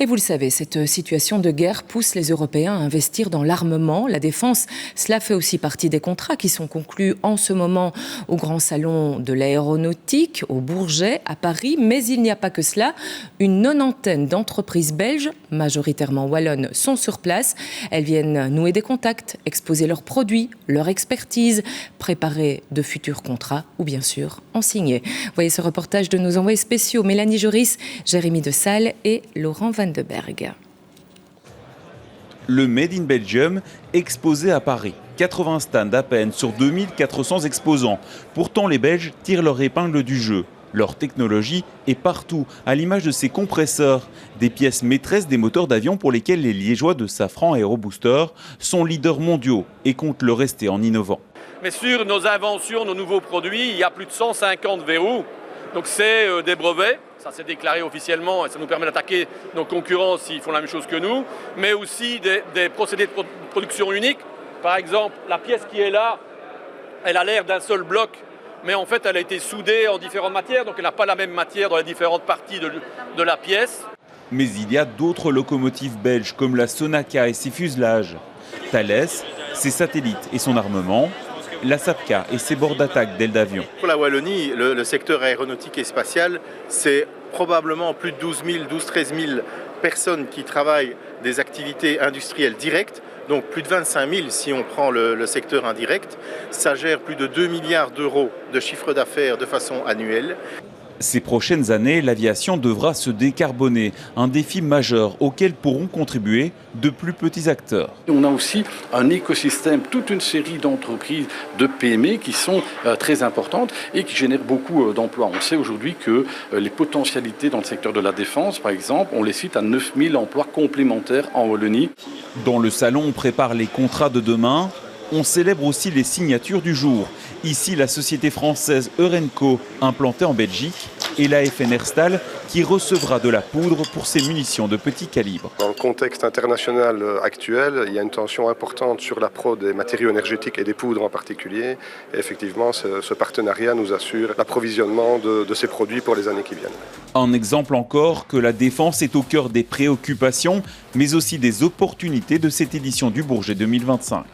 Et vous le savez, cette situation de guerre pousse les Européens à investir dans l'armement, la défense. Cela fait aussi partie des contrats qui sont conclus en ce moment au Grand Salon de l'aéronautique, au Bourget, à Paris. Mais il n'y a pas que cela. Une nonantaine d'entreprises belges, majoritairement wallonnes, sont sur place. Elles viennent nouer des contacts, exposer leurs produits, leur expertise, préparer de futurs contrats ou bien sûr en signer. Voyez ce reportage de nos envoyés spéciaux Mélanie Joris, Jérémy De Salle et Laurent Van de Berg. Le Made in Belgium exposé à Paris. 80 stands à peine sur 2400 exposants. Pourtant, les Belges tirent leur épingle du jeu. Leur technologie est partout, à l'image de ces compresseurs, des pièces maîtresses des moteurs d'avion pour lesquels les Liégeois de Safran Aerobooster sont leaders mondiaux et comptent le rester en innovant. Mais sur nos inventions, nos nouveaux produits, il y a plus de 150 verrous. Donc c'est des brevets, ça c'est déclaré officiellement et ça nous permet d'attaquer nos concurrents s'ils font la même chose que nous, mais aussi des procédés de production uniques. Par exemple, la pièce qui est là, elle a l'air d'un seul bloc, mais en fait elle a été soudée en différentes matières, donc elle n'a pas la même matière dans les différentes parties de la pièce. Mais il y a d'autres locomotives belges comme la Sonaca et ses fuselages, Thales, ses satellites et son armement, la SAPCA et ses bords d'attaque d'ailes d'avion. Pour la Wallonie, le secteur aéronautique et spatial, c'est probablement plus de 13 000 personnes qui travaillent des activités industrielles directes, donc plus de 25 000 si on prend le secteur indirect. Ça gère plus de 2 milliards d'euros de chiffre d'affaires de façon annuelle. Ces prochaines années, l'aviation devra se décarboner, un défi majeur auquel pourront contribuer de plus petits acteurs. On a aussi un écosystème, toute une série d'entreprises de PME qui sont très importantes et qui génèrent beaucoup d'emplois. On sait aujourd'hui que les potentialités dans le secteur de la défense, par exemple, on les cite à 9 000 emplois complémentaires en Wallonie. Dans le salon, on prépare les contrats de demain. On célèbre aussi les signatures du jour. Ici, la société française Eurenco, implantée en Belgique, et la FNR Stahl, qui recevra de la poudre pour ses munitions de petit calibre. Dans le contexte international actuel, il y a une tension importante sur la prod des matériaux énergétiques et des poudres en particulier. Et effectivement, ce partenariat nous assure l'approvisionnement de ces produits pour les années qui viennent. Un exemple encore que la défense est au cœur des préoccupations, mais aussi des opportunités de cette édition du Bourget 2025.